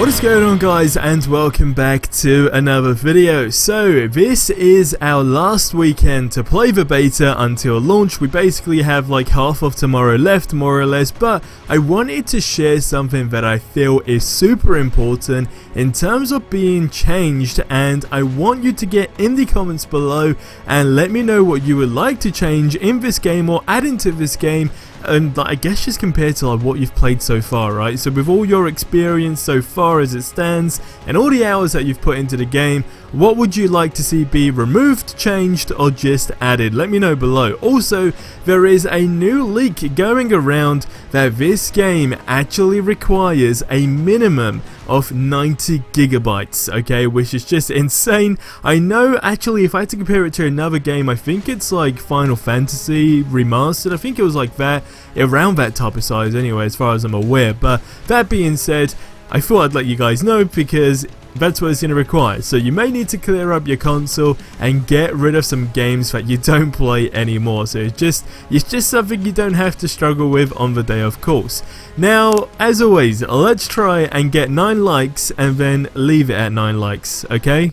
What is going on, guys, and welcome back to another video. So this is our last weekend to play the beta until launch. We basically have like half of tomorrow left, more or less, but I wanted to share something that I feel is super important in terms of being changed, and I want you to get in the comments below and let me know what you would like to change in this game or add into this game. And I guess just compared to like what you've played so far, right? So with all your experience so far as it stands and all the hours that you've put into the game, what would you like to see be removed, changed, or just added? Let me know below. Also, there is a new leak going around that this game actually requires a minimum of 90 gigabytes, okay, which is just insane. I know, actually, if I had to compare it to another game, I think it's like Final Fantasy Remastered. I think it was like that, around that type of size anyway, as far as I'm aware. But that being said, I thought I'd let you guys know because that's what it's going to require. So you may need to clear up your console and get rid of some games that you don't play anymore. So it's just something you don't have to struggle with on the day, of course. Now, as always, let's try and get 9 likes and then leave it at 9 likes, okay?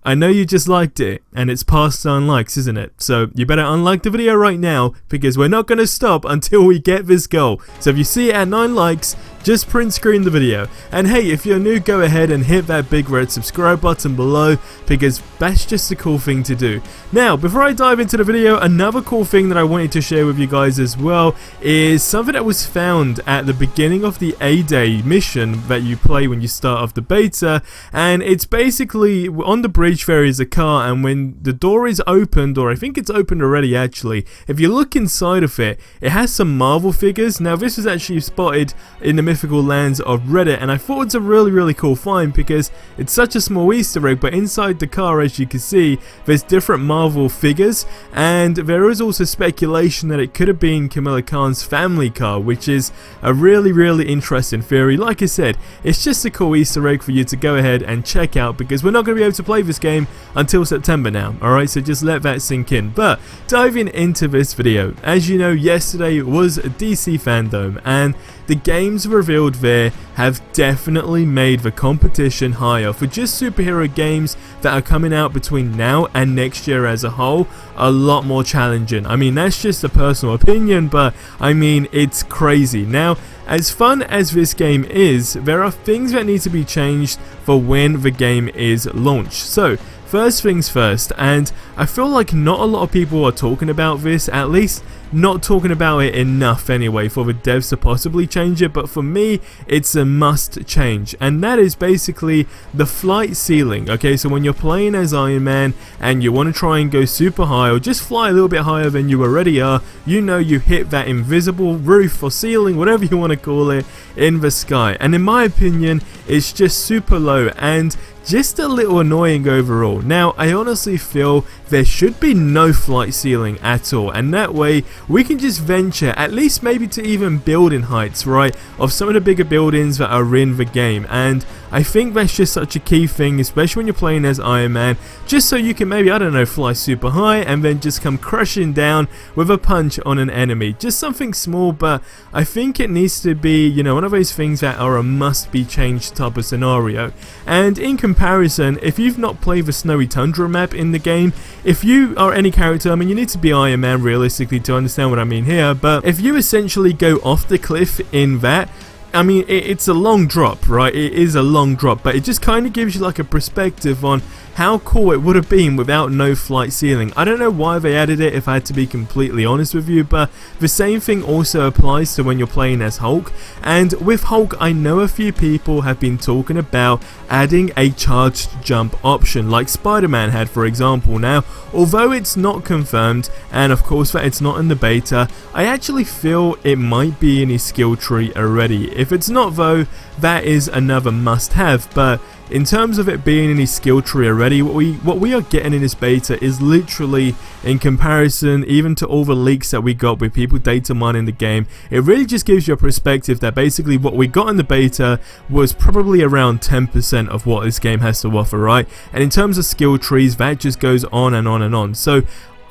I know you just liked it, and it's past 9 likes, isn't it? So you better unlike the video right now, because we're not going to stop until we get this goal. So if you see it at 9 likes, just print screen the video. And hey, if you're new, go ahead and hit that big red subscribe button below, because that's just a cool thing to do. Now, before I dive into the video, another cool thing that I wanted to share with you guys as well is something that was found at the beginning of the A-Day mission that you play when you start off the beta. And it's basically on the bridge there is a car, and when the door is opened, or I think it's opened already actually, if you look inside of it, it has some Marvel figures. Now this was actually spotted in the mythical lands of Reddit, and I thought it's a really cool find because it's such a small Easter egg, but inside the car, as you can see, there's different Marvel figures, and there is also speculation that it could have been Kamala Khan's family car, which is a really interesting theory. Like I said, it's just a cool Easter egg for you to go ahead and check out, because we're not going to be able to play this game until September now, alright, so just let that sink in. But diving into this video, as you know, yesterday was DC Fandom, and the games revealed there have definitely made the competition higher for just superhero games that are coming out between now and next year as a whole, a lot more challenging. I mean, that's just a personal opinion, but I mean, it's crazy. Now, as fun as this game is, there are things that need to be changed for when the game is launched. So, first things first, and I feel like not a lot of people are talking about this, at least not talking about it enough anyway for the devs to possibly change it, but for me it's a must change, and that is basically the flight ceiling. Okay, so when you're playing as Iron Man and you want to try and go super high or just fly a little bit higher than you already are, you know, you hit that invisible roof or ceiling, whatever you want to call it, in the sky, and in my opinion it's just super low and just a little annoying overall. Now, I honestly feel there should be no flight ceiling at all, and that way we can just venture, at least maybe to even building heights, right, of some of the bigger buildings that are in the game. And I think that's just such a key thing, especially when you're playing as Iron Man, just so you can maybe, I don't know, fly super high and then just come crashing down with a punch on an enemy. Just something small, but I think it needs to be, you know, one of those things that are a must be changed type of scenario. And in comparison, if you've not played the Snowy Tundra map in the game, if you are any character, I mean, you need to be Iron Man realistically to understand what I mean here, but if you essentially go off the cliff in that, I mean, it's a long drop, right? It is a long drop, but it just kind of gives you like a perspective on how cool it would have been without no flight ceiling. I don't know why they added it, if I had to be completely honest with you, but the same thing also applies to when you're playing as Hulk. And with Hulk, I know a few people have been talking about adding a charged jump option like Spider-Man had, for example. Now, although it's not confirmed, and of course that it's not in the beta, I actually feel it might be in his skill tree already. If it's not though, that is another must-have, but in terms of it being in his skill tree already, what we are getting in this beta is literally, in comparison even to all the leaks that we got with people data mining the game, it really just gives you a perspective that basically what we got in the beta was probably around 10% of what this game has to offer, right? And in terms of skill trees, that just goes on and on and on. So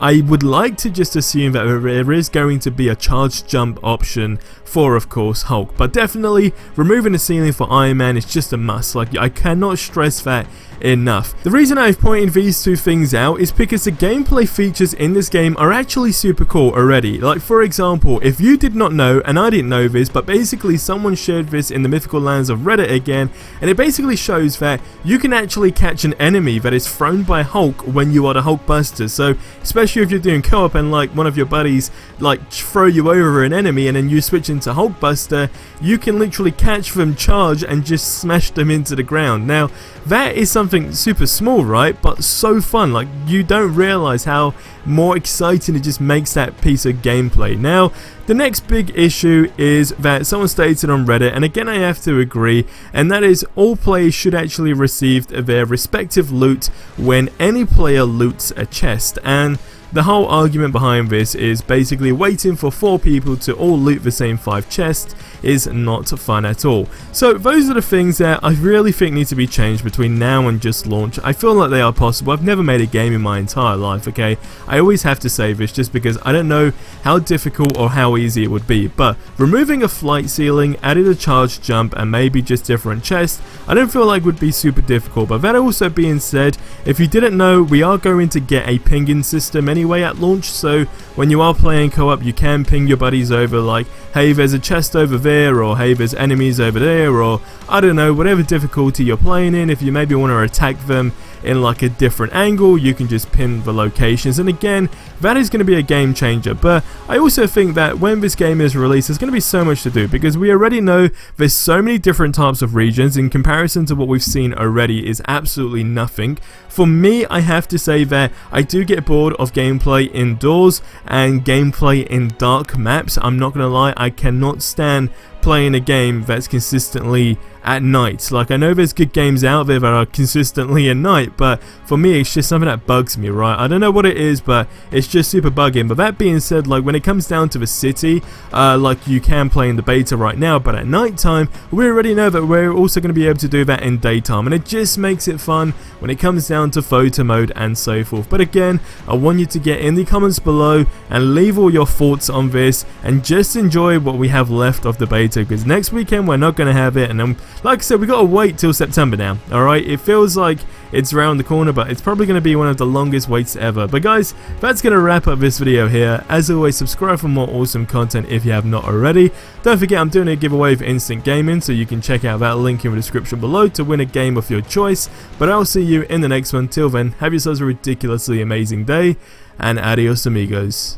I would like to just assume that there is going to be a charge jump option for, of course, Hulk, but definitely removing the ceiling for Iron Man is just a must. Like, I cannot stress that enough. The reason I've pointed these two things out is because the gameplay features in this game are actually super cool already. Like, for example, if you did not know, and I didn't know this, but basically someone shared this in the mythical lands of Reddit again, and it basically shows that you can actually catch an enemy that is thrown by Hulk when you are the Hulkbuster. So especially if you're doing co-op and like one of your buddies like throw you over an enemy and then you switch into Hulkbuster, you can literally catch them, charge, and just smash them into the ground. Now that is something super small, right, but so fun. Like, you don't realize how more exciting it just makes that piece of gameplay. Now the next big issue is that someone stated on Reddit, and again I have to agree, and that is all players should actually receive their respective loot when any player loots a chest. And the whole argument behind this is basically waiting for 4 people to all loot the same 5 chests is not fun at all. So those are the things that I really think need to be changed between now and just launch. I feel like they are possible. I've never made a game in my entire life, okay? I always have to say this just because I don't know how difficult or how easy it would be, but removing a flight ceiling, added a charge jump, and maybe just different chests, I don't feel like would be super difficult. But that also being said, if you didn't know, we are going to get a pinging system anyway at launch, so when you are playing co-op you can ping your buddies over like, hey, there's a chest over there, or hey, there's enemies over there, or I don't know, whatever difficulty you're playing in. If you maybe want to attack them in like a different angle, you can just pin the locations, and again, that is going to be a game changer. But I also think that when this game is released, there's going to be so much to do, because we already know there's so many different types of regions. In comparison to what we've seen already is absolutely nothing. For me, I have to say that I do get bored of gameplay indoors and gameplay in dark maps. I'm not going to lie, I cannot stand playing a game that's consistently at night. Like, I know there's good games out there that are consistently at night, but for me it's just something that bugs me, right? I don't know what it is, but it's just super bugging. But that being said, like, when it comes down to the city, like, you can play in the beta right now, but at night time we already know that we're also going to be able to do that in daytime, and it just makes it fun when it comes down to photo mode and so forth. But again, I want you to get in the comments below and leave all your thoughts on this, and just enjoy what we have left of the beta, because next weekend we're not going to have it, and then, like I said, we got to wait till September now. Alright, it feels like it's around the corner, but it's probably going to be one of the longest waits ever. But guys, that's going to wrap up this video here. As always, subscribe for more awesome content if you have not already. Don't forget, I'm doing a giveaway for Instant Gaming, so you can check out that link in the description below to win a game of your choice. But I'll see you in the next one. Till then, have yourselves a ridiculously amazing day, and adios amigos.